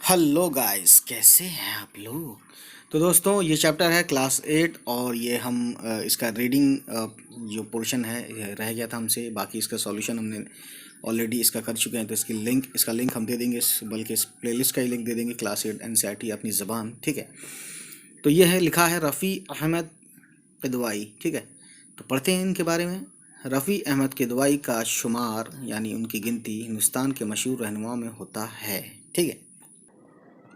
Hello guys, कैसे हैं आप लोग। तो दोस्तों, ये चैप्टर है क्लास 8 और ये हम इसका रीडिंग जो पोर्शन है ये रह गया था हमसे। बाकी इसका सॉल्यूशन हमने ऑलरेडी इसका कर चुके हैं। तो इसका लिंक हम दे देंगे, बल्कि इस प्लेलिस्ट का ही लिंक दे देंगे, क्लास 8 एनसीईआरटी अपनी ज़बान। ठीक है। तो ये है, लिखा है रफ़ी अहमद किदवाई। ठीक है, तो पढ़ते हैं इनके बारे में। रफ़ी अहमद किदवाई का शुमार यानी उनकी गिनती हिंदुस्तान के मशहूर रहनुमाओं में होता है। ठीक है।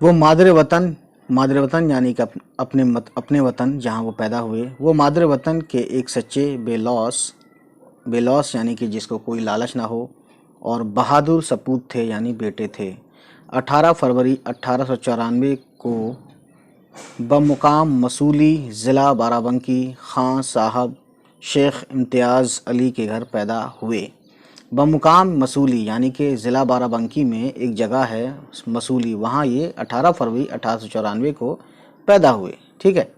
वो मादरे वतन यानी कि अपने वतन जहाँ वो पैदा हुए, वो मादरे वतन के एक सच्चे बेलौस यानी कि जिसको कोई लालच ना हो, और बहादुर सपूत थे यानी बेटे थे। 18 फरवरी 1894 को बमुकाम मसूली ज़िला बाराबंकी खां साहब शेख इम्तियाज़ अली के घर पैदा हुए। बमुकाम मसूली यानी कि ज़िला बाराबंकी में एक जगह है मसूली, वहाँ ये 18 फरवरी 1894 को पैदा हुए। ठीक है।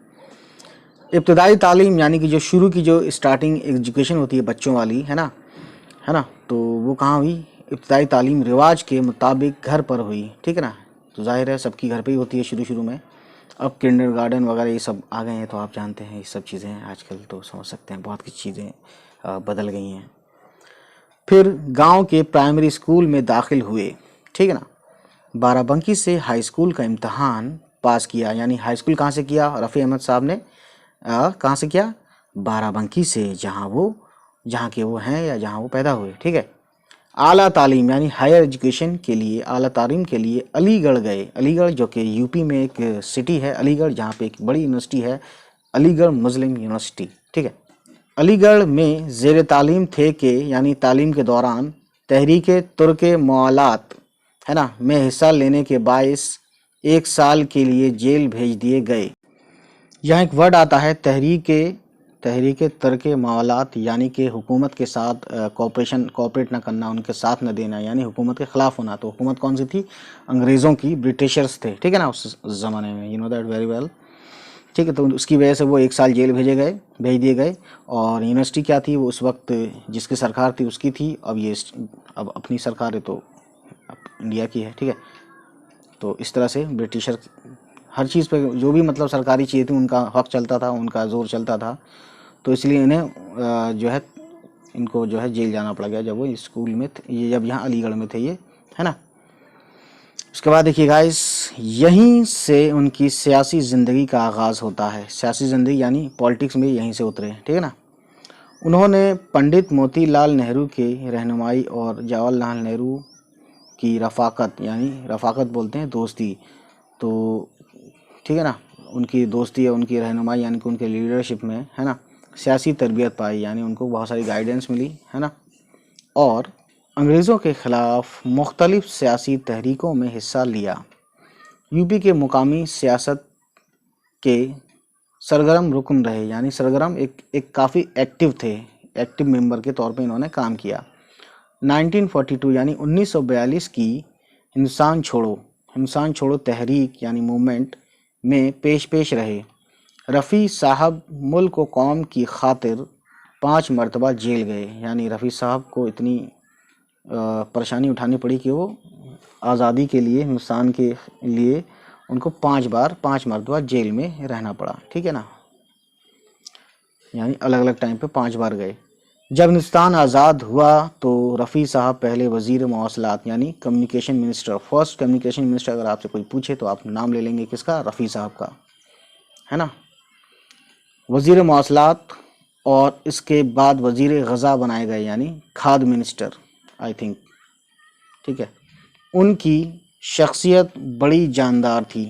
इब्तदाई तालीम यानी कि जो शुरू की जो स्टार्टिंग एजुकेशन होती है बच्चों वाली, है ना, तो वो कहाँ हुई। इब्तदाई तालीम रिवाज के मुताबिक घर पर हुई। ठीक है ना। तो जाहिर है सबकी घर पे ही होती है शुरू शुरू में। अब किंडरगार्टन वगैरह ये सब आ गए हैं, तो आप जानते हैं ये सब चीज़ें आजकल तो समझ सकते हैं बहुत कुछ चीज़ें बदल गई हैं। फिर गांव के प्राइमरी स्कूल में दाखिल हुए। ठीक है ना। बाराबंकी से हाई स्कूल का इम्तहान पास किया, यानी हाई स्कूल कहाँ से किया रफ़ी अहमद साहब ने, कहाँ से किया, बाराबंकी से, जहाँ के वो हैं या जहाँ वो पैदा हुए। ठीक है। आला तालीम यानी हायर एजुकेशन के लिए, आला तालीम के लिए अलीगढ़ गए। अलीगढ़ जो कि यूपी में एक सिटी है, अलीगढ़, जहाँ पे एक बड़ी यूनिवर्सिटी है, अलीगढ़ मुस्लिम यूनिवर्सिटी। ठीक है। अलीगढ़ में ज़ेर तालीम थे कि यानी तालीम के दौरान तहरीक तुर्क मवालात, है ना, में हिस्सा लेने के बायस 1 साल के लिए जेल भेज दिए गए। यहाँ एक वर्ड आता है तहरीक तुर्क मवालात, यानी कि हुकूमत के साथ कोऑपरेट ना करना, उनके साथ न देना, यानी हुकूमत के ख़िलाफ़ होना। तो हुकूमत कौन सी थी, अंग्रेज़ों की, ब्रिटिशर्स थे। ठीक है ना, उस ज़माने में, you know that very well. ठीक है। तो उसकी वजह से वो 1 साल जेल भेज दिए गए। और यूनिवर्सिटी क्या थी, वो उस वक्त जिसकी सरकार थी उसकी थी। अब अपनी सरकार है, तो अब इंडिया की है। ठीक है। तो इस तरह से ब्रिटिशर हर चीज़ पे, जो भी मतलब सरकारी चीज़ें थी, उनका हक चलता था, उनका जोर चलता था। तो इसलिए इन्हें इनको जो है जेल जाना पड़ गया जब वो स्कूल में थे, ये जब यहाँ अलीगढ़ में थे ये, है ना। उसके बाद देखिए गाइस, यहीं से उनकी सियासी ज़िंदगी का आगाज़ होता है। सियासी ज़िंदगी यानी पॉलिटिक्स में यहीं से उतरे। ठीक है ना। उन्होंने पंडित मोतीलाल नेहरू की रहनुमाई और जवाहरलाल नेहरू की रफ़ाकत, यानी रफ़ाकत बोलते हैं दोस्ती, तो ठीक है ना, उनकी दोस्ती या उनकी रहनुमाई यानी कि उनके लीडरशिप में, है ना, सियासी तरबियत पाई, यानी उनको बहुत सारी गाइडेंस मिली, है ना। और अंग्रेज़ों के ख़िलाफ़ मुख्तलिफ़ सियासी तहरीकों में हिस्सा लिया। यूपी के मुकामी सियासत के सरगर्म रुकन रहे, यानी सरगर्म एक काफ़ी एक्टिव थे, एक्टिव मेंबर के तौर पे इन्होंने काम किया। 1942 यानी 1942 की हिंदुस्तान छोड़ो तहरीक यानी मूवमेंट में पेश रहे। रफ़ी साहब मुल्क व कौम की खातिर 5 मरतबा जेल गए, यानी रफ़ी साहब को इतनी परेशानी उठानी पड़ी कि वो आज़ादी के लिए, हिंदुस्तान के लिए उनको 5 मरतबा जेल में रहना पड़ा। ठीक है ना, यानी अलग अलग टाइम पे 5 बार गए। जब हिंदुस्तान आज़ाद हुआ तो रफ़ी साहब पहले वज़ीर मवासलात यानी communication minister, first communication minister, अगर आपसे कोई पूछे तो आप नाम ले लेंगे किसका, रफ़ी साहब का, है ना, वज़ीर मवासलात। और इसके बाद वज़ीर ग़ज़ा बनाए गए, यानी खाद मिनिस्टर, आई थिंक। ठीक है। उनकी शख्सियत बड़ी जानदार थी,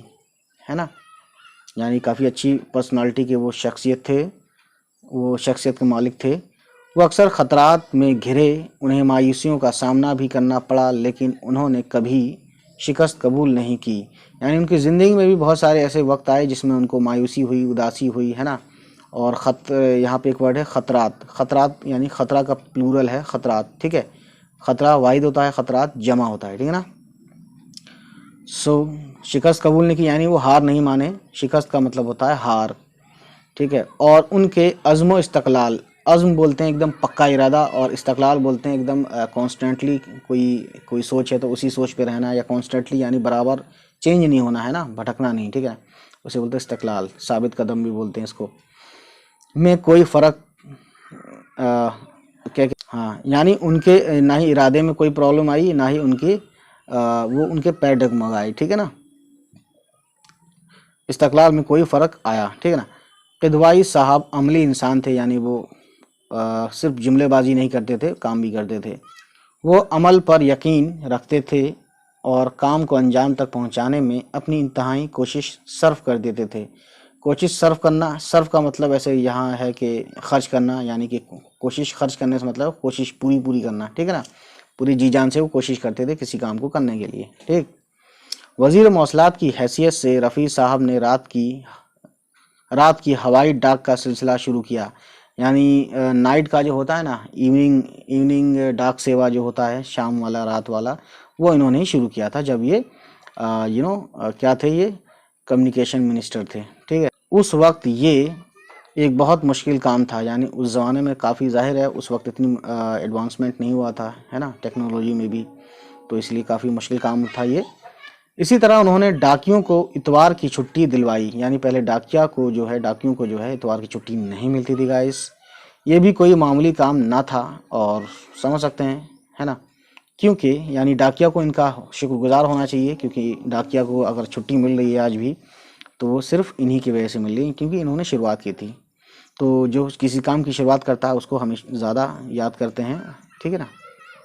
है ना, यानी काफ़ी अच्छी पर्सनालिटी के वो शख्सियत थे, वो शख्सियत के मालिक थे। वो अक्सर ख़तरात में घिरे, उन्हें मायूसियों का सामना भी करना पड़ा, लेकिन उन्होंने कभी शिकस्त कबूल नहीं की। यानी उनकी ज़िंदगी में भी बहुत सारे ऐसे वक्त आए जिसमें उनको मायूसी हुई, उदासी हुई, है ना। और यहाँ पे एक वर्ड है ख़तरात यानी ख़तरा का प्लूरल है ख़तरात। ठीक है। ख़तरा वाहिद होता है, ख़तरात जमा होता है। ठीक है ना। शिकस्त कबूल नहीं की, यानी वो हार नहीं माने, शिकस्त का मतलब होता है हार। ठीक है। और उनके अज़्म इस्तक़लाल, अज़्म बोलते हैं एकदम पक्का इरादा, और इस्तक़लाल बोलते हैं एकदम कॉन्स्टेंटली कोई सोच है तो उसी सोच पे रहना, या कॉन्स्टेंटली यानी बराबर चेंज नहीं होना है ना, भटकना नहीं, ठीक है, उसे बोलते हैं इस्तक़लाल। साबित कदम भी बोलते हैं इसको। में कोई फ़र्क हाँ, यानी उनके ना ही इरादे में कोई प्रॉब्लम आई, ना ही उनके वो उनके पैर डगमगाए, ठीक है ना, इस्तक़लाल में कोई फ़र्क आया, ठीक है ना। किदवाई साहब अमली इंसान थे, यानी वो सिर्फ जुमलेबाजी नहीं करते थे, काम भी करते थे। वो अमल पर यकीन रखते थे और काम को अंजाम तक पहुंचाने में अपनी इंतहाई कोशिश सर्फ कर देते थे। कोशिश सर्फ करना, सर्फ का मतलब ऐसे यहाँ है कि खर्च करना, यानी कि कोशिश खर्च करने से मतलब कोशिश पूरी करना, ठीक है ना, पूरी जी जान से वो कोशिश करते थे किसी काम को करने के लिए, ठीक। वज़ीर मौसलात की हैसियत से रफ़ी साहब ने रात की हवाई डाक का सिलसिला शुरू किया, यानी नाइट का जो होता है ना, इवनिंग डाक सेवा जो होता है, शाम वाला रात वाला, वो इन्होंने ही शुरू किया था जब ये क्या थे, ये कम्युनिकेशन मिनिस्टर थे, ठीक है। उस वक्त ये एक बहुत मुश्किल काम था, यानी उस ज़माने में काफ़ी ज़ाहिर है उस वक्त इतनी एडवांसमेंट नहीं हुआ था, है ना, टेक्नोलॉजी में भी, तो इसलिए काफ़ी मुश्किल काम था ये। इसी तरह उन्होंने डाकियों को इतवार की छुट्टी दिलवाई, यानी पहले डाकियों को जो है इतवार की छुट्टी नहीं मिलती थी गाइस। ये भी कोई मामूली काम ना था, और समझ सकते हैं, है ना, क्योंकि यानी डाकिया को इनका शुक्रगुजार होना चाहिए, क्योंकि डाकिया को अगर छुट्टी मिल रही है आज भी तो वो सिर्फ इन्हीं की वजह से मिल रही है, क्योंकि इन्होंने शुरुआत की थी। तो जो किसी काम की शुरुआत करता है उसको हमेशा ज़्यादा याद करते हैं, ठीक है ना।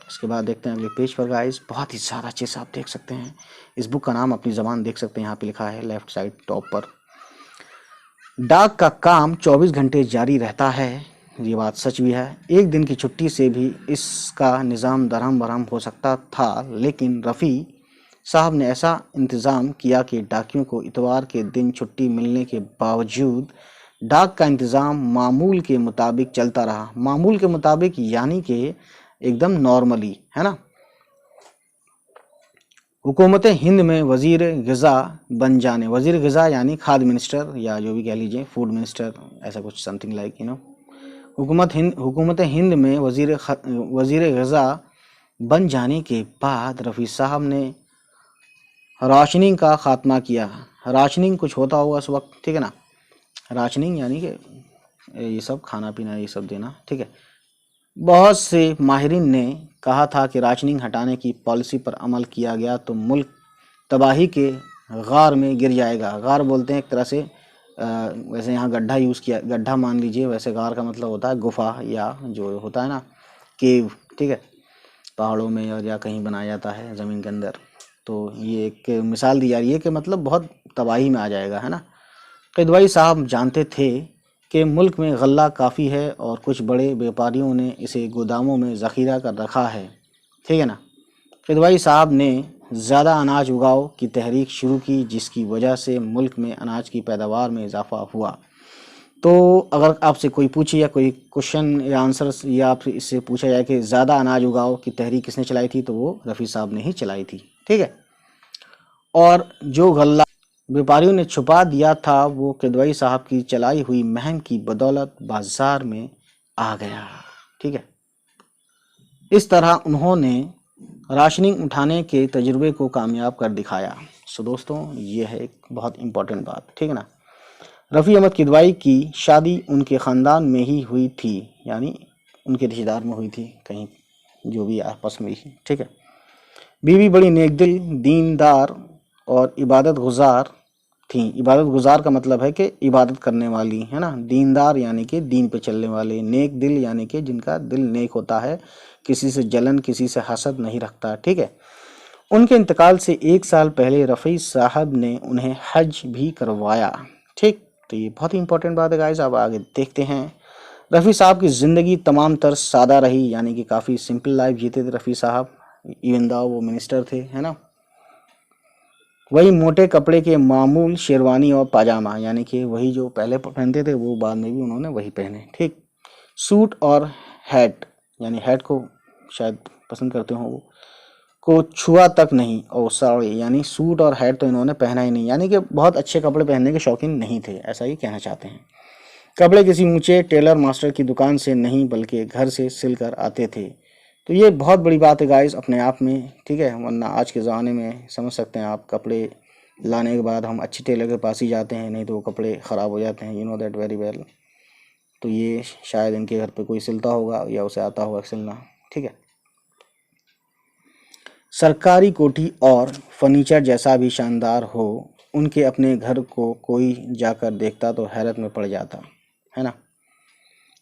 उसके बाद देखते हैं अगले पेज पर गाइस, बहुत ही ज़्यादा अच्छे से आप देख सकते हैं। इस बुक का नाम अपनी ज़बान देख सकते हैं, यहाँ पे लिखा है लेफ्ट साइड टॉप पर। डाक का काम 24 घंटे जारी रहता है, ये बात सच भी है। एक दिन की छुट्टी से भी इसका निज़ाम दरहम बरहम हो सकता था, लेकिन रफ़ी साहब ने ऐसा इंतज़ाम किया कि डाकियों को इतवार के दिन छुट्टी मिलने के बावजूद डाक का इंतज़ाम मामूल के मुताबिक चलता रहा। मामूल के मुताबिक यानी कि एकदम नॉर्मली, है ना। हुकूमत हिंद में वज़ीर ग़िज़ा बन जाने, वज़ीर ग़िज़ा यानी खाद्य मिनिस्टर, या जो भी कह लीजिए फूड मिनिस्टर, ऐसा कुछ समथिंग लाइक हुकूमत हिंद में वज़ीर ग़िज़ा बन जाने के बाद रफ़ी साहब ने राशनिंग का ख़ात्मा किया। राशनिंग कुछ होता होगा उस वक्त, ठीक है ना, राशनिंग यानी कि ये सब खाना पीना ये सब देना, ठीक है। बहुत से माहिरीन ने कहा था कि राशनिंग हटाने की पॉलिसी पर अमल किया गया तो मुल्क तबाही के गार में गिर जाएगा। गार बोलते हैं एक तरह से वैसे यहाँ गड्ढा यूज़ किया, गड्ढा मान लीजिए, वैसे गार का मतलब होता है गुफा, या जो होता है ना केव, ठीक है, पहाड़ों में और या कहीं बनाया जाता है ज़मीन के अंदर। तो ये एक मिसाल दी जा रही है कि मतलब बहुत तबाही में आ जाएगा, है ना। किदवाई साहब जानते थे कि मुल्क में गल्ला काफ़ी है और कुछ बड़े व्यापारियों ने इसे गोदामों में ज़ख़ीरा कर रखा है, ठीक है ना। किदवाई साहब ने ज़्यादा अनाज उगाओ की तहरीक शुरू की, जिसकी वजह से मुल्क में अनाज की पैदावार में इजाफ़ा हुआ। तो अगर आपसे कोई पूछे या कोई क्वेश्चन या आंसर या आपसे इससे पूछा जाए कि ज़्यादा अनाज उगाओ की तहरीक किसने चलाई थी, तो वो रफ़ी साहब ने ही चलाई थी, ठीक है। और जो गल्ला व्यापारियों ने छुपा दिया था वो किदवाई साहब की चलाई हुई मुहिम की बदौलत बाजार में आ गया, ठीक है। इस तरह उन्होंने राशनिंग उठाने के तजुर्बे को कामयाब कर दिखाया। सो दोस्तों, ये है एक बहुत इम्पोर्टेंट बात, ठीक है ना। रफ़ी अहमद किदवाई की शादी उनके ख़ानदान में ही हुई थी, यानी उनके रिश्तेदार में हुई थी, कहीं जो भी आपस में, ठीक है। बीवी बड़ी नेकदिल, दीनदार और इबादत गुजार थी। इबादत गुजार का मतलब है कि इबादत करने वाली, है ना। दीनदार यानी कि दीन पे चलने वाले। नेक दिल यानी कि जिनका दिल नेक होता है, किसी से जलन किसी से हसद नहीं रखता, ठीक है। उनके इंतकाल से 1 साल पहले रफ़ी साहब ने उन्हें हज भी करवाया, ठीक। तो ये बहुत ही इंपॉर्टेंट बात है गाइस। अब आगे देखते हैं। रफ़ी साहब की ज़िंदगी तमाम तर सादा रही, यानी कि काफ़ी सिंपल लाइफ जीते थे रफ़ी साहब, इवन दो वो मिनिस्टर थे, है ना। वही मोटे कपड़े के मामूल शेरवानी और पाजामा, यानी कि वही जो पहले पहनते थे वो बाद में भी उन्होंने वही पहने, ठीक। सूट और हैट, यानी हैट को शायद पसंद करते हो वो, को छुआ तक नहीं। और सॉरी, यानी सूट और हैट तो इन्होंने पहना ही नहीं, यानी कि बहुत अच्छे कपड़े पहनने के शौकीन नहीं थे, ऐसा ही कहना चाहते हैं। कपड़े किसी ऊंचे टेलर मास्टर की दुकान से नहीं बल्कि घर से सिलकर आते थे। तो ये बहुत बड़ी बात है गाइस अपने आप में, ठीक है। वरना आज के ज़माने में समझ सकते हैं आप, कपड़े लाने के बाद हम अच्छी टेलर के पास ही जाते हैं, नहीं तो वो कपड़े ख़राब हो जाते हैं, you know that very well. तो ये शायद इनके घर पे कोई सिलता होगा या उसे आता होगा सिलना, ठीक है। सरकारी कोठी और फर्नीचर जैसा भी शानदार हो, उनके अपने घर को कोई जाकर देखता तो हैरत में पड़ जाता, है ना।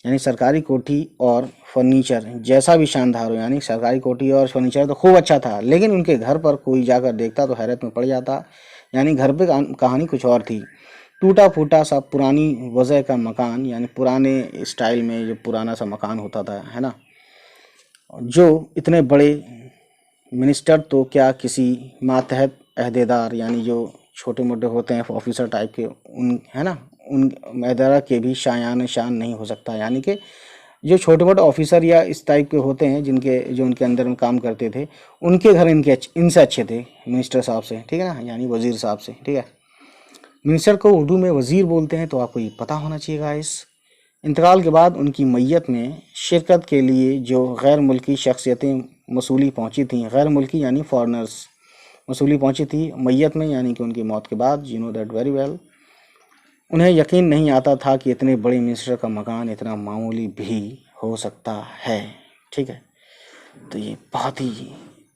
यानी सरकारी कोठी और फर्नीचर जैसा भी शानदार हो, यानी सरकारी कोठी और फर्नीचर तो खूब अच्छा था, लेकिन उनके घर पर कोई जाकर देखता तो हैरत में पड़ जाता। यानी घर पे कहानी कुछ और थी। टूटा फूटा सा पुरानी वजह का मकान, यानी पुराने स्टाइल में जो पुराना सा मकान होता था, है ना, जो इतने बड़े मिनिस्टर तो क्या किसी मातहत अहदेदार, यानी जो छोटे मोटे होते हैं ऑफिसर टाइप के, उन, है ना, उन अहदेदार के भी शायान शान नहीं हो सकता। यानी कि जो छोटे मोटे ऑफिसर या इस टाइप के होते हैं जिनके जो उनके अंदर में काम करते थे, उनके घर इनसे अच्छे थे मिनिस्टर साहब से, ठीक है ना, यानी वजीर साहब से, ठीक है। मिनिस्टर को उर्दू में वजीर बोलते हैं, तो आपको ये पता होना चाहिए गाइस। इंतकाल के बाद उनकी मैयत में शिरकत के लिए जो गैर मुल्की शख्सियतें मसूली पहुंची थीं, गैर मुल्की यानी फॉरेनर्स मसूली पहुंची थी मैयत में, यानी कि उनकी मौत के बाद, you know that very well. उन्हें यकीन नहीं आता था कि इतने बड़े मिनिस्टर का मकान इतना मामूली भी हो सकता है, ठीक है। तो ये बहुत ही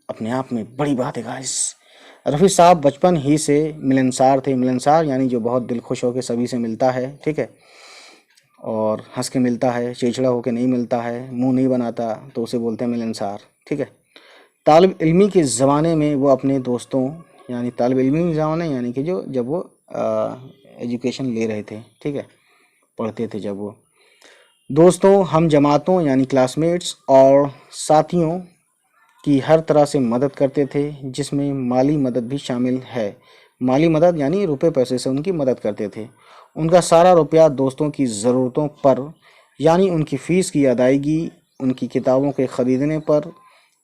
अपने आप में बड़ी बात है गाइस। रफ़ी साहब बचपन ही से मिलनसार थे। मिलनसार यानी जो बहुत दिल खुश होकर सभी से मिलता है, ठीक है, और हंस के मिलता है, चिड़चिड़ा होकर नहीं मिलता है, मुंह नहीं बनाता, तो उसे बोलते हैं मिलनसार, ठीक है। तालिब इल्मी के ज़माने में वो अपने दोस्तों, यानी तालिब इल्मी के ज़माने यानी कि जो जब वो एजुकेशन ले रहे थे, ठीक है, पढ़ते थे, जब वो दोस्तों, हम जमातों यानी क्लासमेट्स और साथियों की हर तरह से मदद करते थे, जिसमें माली मदद भी शामिल है। माली मदद यानी रुपए पैसे से उनकी मदद करते थे। उनका सारा रुपया दोस्तों की ज़रूरतों पर, यानी उनकी फ़ीस की अदायगी, उनकी किताबों के ख़रीदने पर,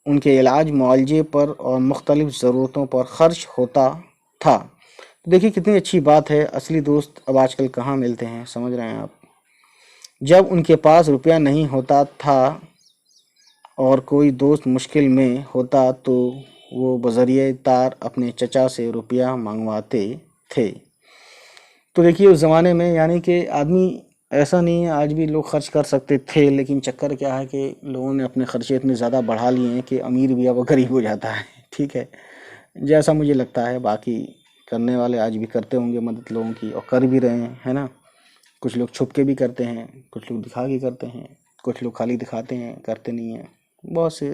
उनके इलाज मुआवजे पर और मुख्तलिफ़ ज़रूरतों पर ख़र्च होता था। देखिए कितनी अच्छी बात है। असली दोस्त अब आजकल कहाँ मिलते हैं, समझ रहे हैं आप। जब उनके पास रुपया नहीं होता था और कोई दोस्त मुश्किल में होता तो वो बज़रिए तार अपने चचा से रुपया मंगवाते थे। तो देखिए उस ज़माने में यानी कि आदमी, ऐसा नहीं है आज भी लोग खर्च कर सकते थे, लेकिन चक्कर क्या है कि लोगों ने अपने खर्चे इतने ज़्यादा बढ़ा लिए हैं कि अमीर भी अब गरीब हो जाता है, ठीक है, जैसा मुझे लगता है। बाकी करने वाले आज भी करते होंगे मदद लोगों की, और कर भी रहे हैं, है ना। कुछ लोग छुप के भी करते हैं, कुछ लोग दिखा के करते हैं, कुछ लोग खाली दिखाते हैं, करते नहीं हैं। बहुत से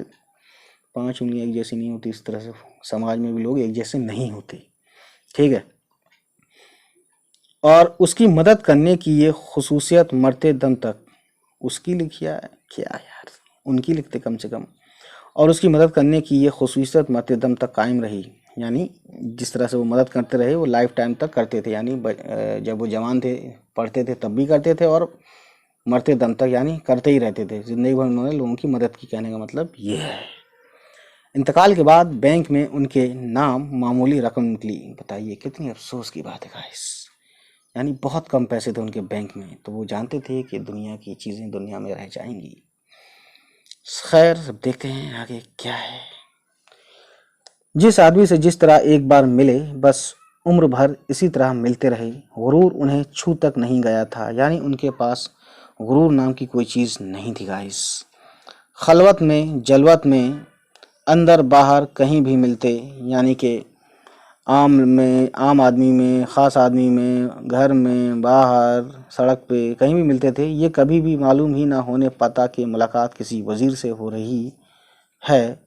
5 उंगलियां एक जैसी नहीं होती, इस तरह से समाज में भी लोग एक जैसे नहीं होते, ठीक है। और उसकी मदद करने की ये खुसूसियत मरते दम तक, उसकी लिखिया क्या यार, उनकी लिखते कम से कम, और उसकी मदद करने की ये खुसूसियत मरते दम तक कायम रही। यानी जिस तरह से वो मदद करते रहे वो लाइफ टाइम तक करते थे, यानी जब वो जवान थे पढ़ते थे तब भी करते थे, और मरते दम तक यानी करते ही रहते थे। ज़िंदगी भर उन्होंने लोगों की मदद की, कहने का मतलब ये है। इंतकाल के बाद बैंक में उनके नाम मामूली रकम निकली। बताइए कितनी अफसोस की बात है गाइस। यानी बहुत कम पैसे थे उनके बैंक में, तो वो जानते थे कि दुनिया की चीज़ें दुनिया में रह जाएंगी। खैर अब देखते हैं आगे क्या है। जिस आदमी से जिस तरह एक बार मिले बस उम्र भर इसी तरह मिलते रहे। गुरूर उन्हें छू तक नहीं गया था, यानी उनके पास गुरूर नाम की कोई चीज़ नहीं थी गाइस। खलवत में जलवत में अंदर बाहर कहीं भी मिलते, यानी कि आम आदमी में, ख़ास आदमी में, घर में, बाहर, सड़क पे, कहीं भी मिलते थे। ये कभी भी मालूम ही ना होने पाता कि मुलाकात किसी वज़ीर से हो रही है।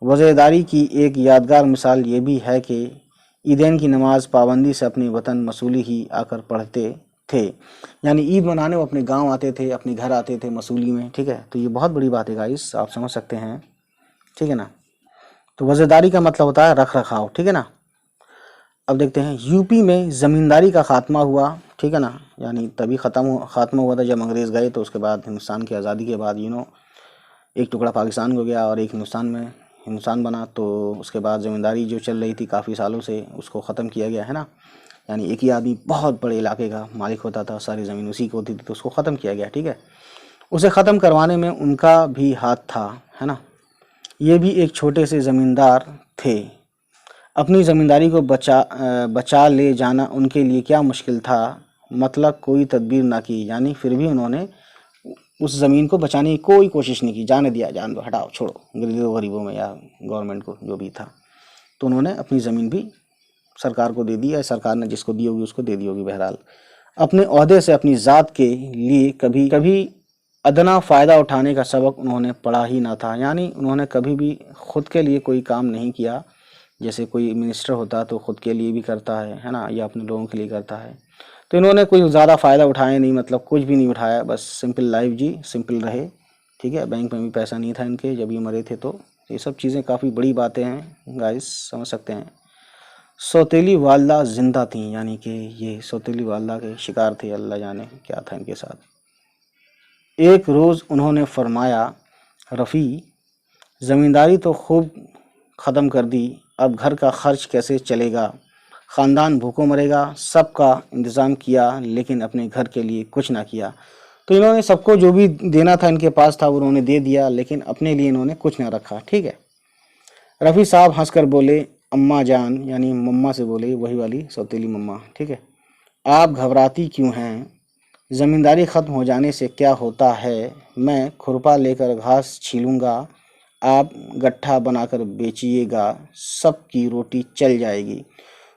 वज़ीरदारी की एक यादगार मिसाल ये भी है कि ईदैन की नमाज पाबंदी से अपने वतन मसूली ही आकर पढ़ते थे। यानी ईद मनाने वो अपने गांव आते थे, अपने घर आते थे मसूली में, ठीक है। तो ये बहुत बड़ी बात है गाइस, आप समझ सकते हैं, ठीक है ना। तो वज़ीरदारी का मतलब होता है रख रखाव, ठीक है ना। अब देखते हैं यूपी में ज़मींदारी का खात्मा हुआ, ठीक है ना। यानी तभी खात्मा हुआ था जब अंग्रेज़ गए, तो उसके बाद हिंदुस्तान की आज़ादी के बाद एक टुकड़ा पाकिस्तान हो गया और एक हिंदुस्तान बना। तो उसके बाद ज़मींदारी जो चल रही थी काफ़ी सालों से, उसको ख़त्म किया गया, है ना। यानी एक ही आदमी बहुत बड़े इलाके का मालिक होता था, सारी ज़मीन उसी की होती थी, तो उसको ख़त्म किया गया। ठीक है, उसे ख़त्म करवाने में उनका भी हाथ था, है ना। ये भी एक छोटे से ज़मींदार थे। अपनी ज़मींदारी को बचा ले जाना उनके लिए क्या मुश्किल था, मतलब कोई तदबीर ना की, यानी फिर भी उन्होंने उस ज़मीन को बचाने की कोई कोशिश नहीं की, जाने दिया, जान दो, हटाओ, छोड़ो, गरीबों में या गवर्नमेंट को, जो भी था। तो उन्होंने अपनी ज़मीन भी सरकार को दे दी, या सरकार ने जिसको दी होगी उसको दे दी होगी। बहरहाल अपने ओहदे से अपनी ज़ात के लिए कभी कभी अदना फ़ायदा उठाने का सबक उन्होंने पढ़ा ही ना था, यानी उन्होंने कभी भी खुद के लिए कोई काम नहीं किया। जैसे कोई मिनिस्टर होता तो खुद के लिए भी करता है ना, या अपने लोगों के लिए करता है। तो इन्होंने कोई ज़्यादा फ़ायदा उठाया नहीं, मतलब कुछ भी नहीं उठाया, बस सिंपल लाइफ जी, सिंपल रहे। ठीक है, बैंक में भी पैसा नहीं था इनके जब ये मरे थे। तो ये सब चीज़ें काफ़ी बड़ी बातें हैं गाइस, समझ सकते हैं। सौतेली वालदा जिंदा थी, यानी कि ये सौतेली वालदा के शिकार थे, अल्लाह जाने क्या था इनके साथ। एक रोज़ उन्होंने फरमाया, रफ़ी, ज़मींदारी तो खूब ख़त्म कर दी, अब घर का खर्च कैसे चलेगा, ख़ानदान भूखों मरेगा। सबका इंतज़ाम किया लेकिन अपने घर के लिए कुछ ना किया। तो इन्होंने सबको जो भी देना था इनके पास था वो उन्होंने दे दिया, लेकिन अपने लिए इन्होंने कुछ ना रखा। ठीक है, रफ़ी साहब हंसकर बोले, अम्मा जान, यानी मम्मा से बोले, वही वाली सौतेली मम्मा। ठीक है, आप घबराती क्यों हैं, ज़मींदारी ख़त्म हो जाने से क्या होता है, मैं खुरपा लेकर घास छीलूँगा, आप गट्ठा बनाकर बेचिएगा, सबकी रोटी चल जाएगी।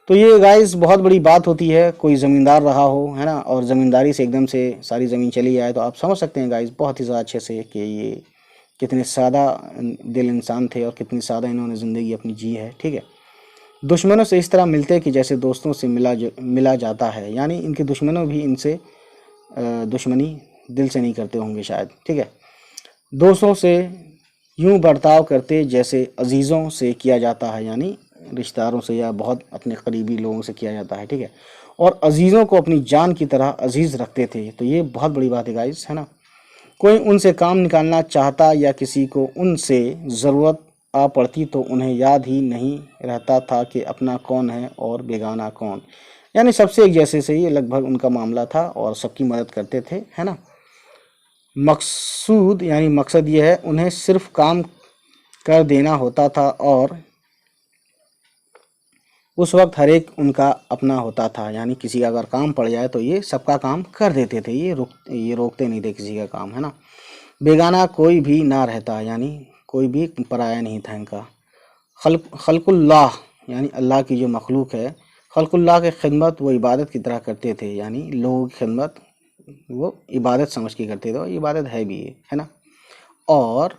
तो ये गाइस बहुत बड़ी बात होती है, कोई ज़मींदार रहा हो, है ना, और ज़मींदारी से एकदम से सारी ज़मीन चली जाए, तो आप समझ सकते हैं गाइस बहुत ही ज़्यादा अच्छे से कि ये कितने सादा दिल इंसान थे और कितनी सादा इन्होंने ज़िंदगी अपनी जी है। ठीक है, दुश्मनों से इस तरह मिलते कि जैसे दोस्तों से मिला जाता है, यानी इनके दुश्मनों भी इनसे दुश्मनी दिल से नहीं करते होंगे शायद। ठीक है, दोस्तों से यूं बर्ताव करते जैसे अजीज़ों से किया जाता है, यानी रिश्तेदारों से या बहुत अपने करीबी लोगों से किया जाता है। ठीक है, और अजीज़ों को अपनी जान की तरह अजीज़ रखते थे। तो ये बहुत बड़ी बात है गाइस, है ना। कोई उनसे काम निकालना चाहता या किसी को उनसे ज़रूरत आ पड़ती तो उन्हें याद ही नहीं रहता था कि अपना कौन है और बेगाना कौन, यानी सबसे एक जैसे से ही लगभग उनका मामला था और सबकी मदद करते थे, है ना। मकसूद यानी मकसद ये है, उन्हें सिर्फ काम कर देना होता था और उस वक्त हर एक उनका अपना होता था, यानी किसी का अगर काम पड़ जाए तो ये सबका काम कर देते थे, ये रोकते नहीं थे किसी का काम, है ना। बेगाना कोई भी ना रहता, यानी कोई भी पराया नहीं था इनका। खल्कुल्लाह यानी अल्लाह की जो मखलूक है, खल्कुल्लाह की खिदमत वो इबादत की तरह करते थे, यानी लोगों की खिदमत वो इबादत समझ के करते थे, और इबादत है भी ये, है ना। और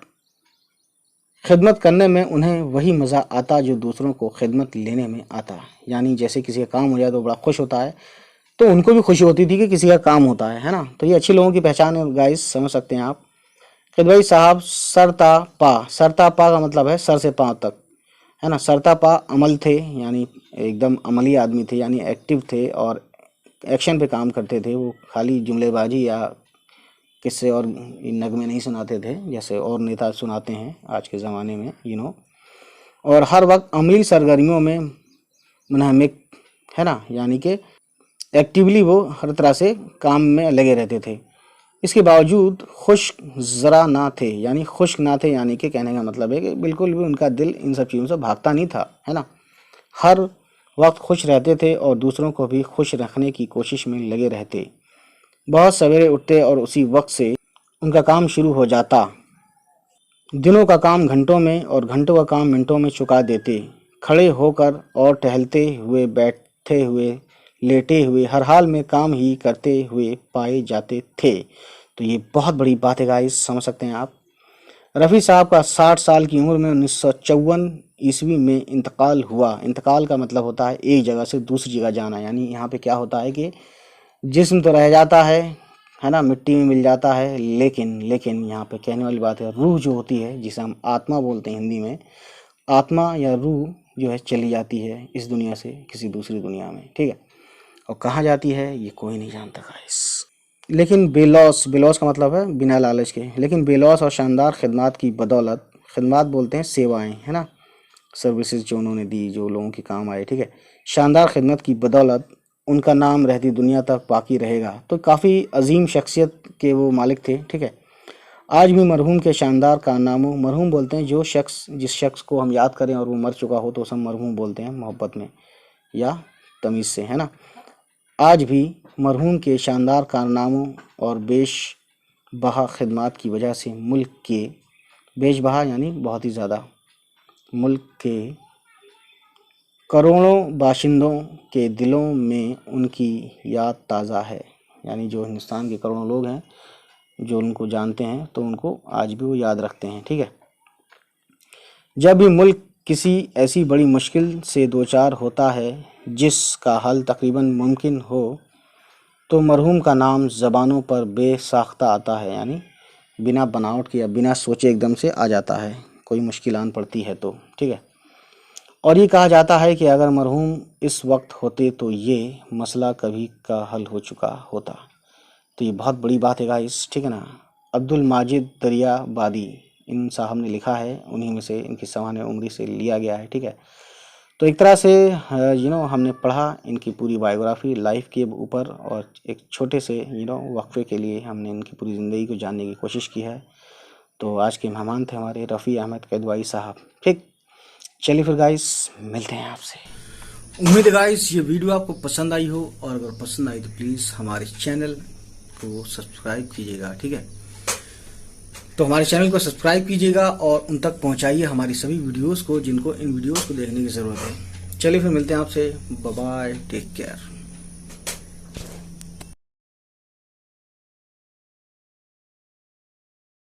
खिदमत करने में उन्हें वही मज़ा आता जो दूसरों को खिदमत लेने में आता, यानी जैसे किसी का काम हो जाए तो बड़ा खुश होता है, तो उनको भी खुशी होती थी कि किसी का काम होता है ना। तो ये अच्छे लोगों की पहचान है गाइस, समझ सकते हैं आप। खिदमती साहब सरता पा का मतलब है सर से पाँव तक, है ना। सरता पा अमल थे, यानी एकदम अमली आदमी थे, यानी एक्टिव थे और एक्शन पे काम करते थे। वो खाली जुमलेबाजी या किस्से और नगमे नहीं सुनाते थे जैसे और नेता सुनाते हैं आज के ज़माने में, और हर वक्त अमली सरगर्मियों में मुनहमिक, है ना, यानी कि एक्टिवली वो हर तरह से काम में लगे रहते थे। इसके बावजूद खुश ज़रा ना थे, यानी खुश ना थे, यानी कि कहने का मतलब है कि बिल्कुल भी उनका दिल इन सब चीज़ों से भागता नहीं था, है ना। हर वक्त खुश रहते थे और दूसरों को भी खुश रखने की कोशिश में लगे रहते। बहुत सवेरे उठते और उसी वक्त से उनका काम शुरू हो जाता। दिनों का काम घंटों में और घंटों का काम मिनटों में चुका देते। खड़े होकर और टहलते हुए, बैठे हुए, लेटे हुए, हर हाल में काम ही करते हुए पाए जाते थे। तो ये बहुत बड़ी बात है गाइस, समझ सकते हैं आप। रफ़ी साहब का 60 साल की उम्र में 1954 ईस्वी में इंतकाल हुआ। इंतकाल का मतलब होता है एक जगह से दूसरी जगह जाना, यानी यहाँ पे क्या होता है कि जिस्म तो रह जाता है ना, मिट्टी में मिल जाता है, लेकिन लेकिन यहाँ पे कहने वाली बात है, रूह जो होती है जिसे हम आत्मा बोलते हैं हिंदी में, आत्मा या रूह जो है चली जाती है इस दुनिया से किसी दूसरी दुनिया में। ठीक है, और कहाँ जाती है ये कोई नहीं जानता गाइस। लेकिन बेलौस, बेलौस का मतलब है बिना लालच के, लेकिन बेलौस और शानदार खिदमत की बदौलत, खिदमत बोलते हैं सेवाएं, है ना, सर्विसेज जो उन्होंने दी, जो लोगों के काम आए। ठीक है, शानदार खिदमत की बदौलत उनका नाम रहती दुनिया तक बाकी रहेगा। तो काफ़ी अजीम शख्सियत के वो मालिक थे, ठीक है। आज भी मरहूम के शानदार कारनामों, मरहूम बोलते हैं जो शख्स जिस शख्स को हम याद करें और वो मर चुका हो तो उसे हम मरहूम बोलते हैं मोहब्बत में या तमीज़ से, है ना। आज भी मरहूम के शानदार कारनामों और बेशबहा खिदमात की वजह से मुल्क के बेशबहा यानी बहुत ही ज़्यादा, मुल्क के करोड़ों बाशिंदों के दिलों में उनकी याद ताज़ा है। यानी जो हिंदुस्तान के करोड़ों लोग हैं जो उनको जानते हैं तो उनको आज भी वो याद रखते हैं, ठीक है। जब भी मुल्क किसी ऐसी बड़ी मुश्किल से दो चार होता है जिसका हल तकरीबन मुमकिन हो तो मरहूम का नाम ज़बानों पर बेसाख्ता आता है, यानी बिना बनावट के या बिना सोचे एकदम से आ जाता है कोई मुश्किल आन पड़ती है तो, ठीक है। और ये कहा जाता है कि अगर मरहूम इस वक्त होते तो ये मसला कभी का हल हो चुका होता। तो ये बहुत बड़ी बात है गाइस, ठीक है ना। अब्दुल माजिद दरियाबादी इन साहब ने लिखा है, उन्हीं में से इनकी सवाने उम्री से लिया गया है, ठीक है। तो एक तरह से हमने पढ़ा इनकी पूरी बायोग्राफी लाइफ के ऊपर और एक छोटे से वक्फे के लिए हमने इनकी पूरी ज़िंदगी को जानने की कोशिश की है। तो आज के मेहमान थे हमारे रफ़ी अहमद कैदवाई साहब, ठीक। चलिए फिर गाइस मिलते हैं आपसे। उम्मीद है गाइस ये वीडियो आपको पसंद आई हो, और अगर पसंद आई तो प्लीज़ हमारे चैनल को सब्सक्राइब कीजिएगा, ठीक है। तो हमारे चैनल को सब्सक्राइब कीजिएगा और उन तक पहुंचाइए हमारी सभी वीडियोस को जिनको इन वीडियोस को देखने की ज़रूरत है। चलिए फिर मिलते हैं आपसे, बाय बाय, टेक केयर।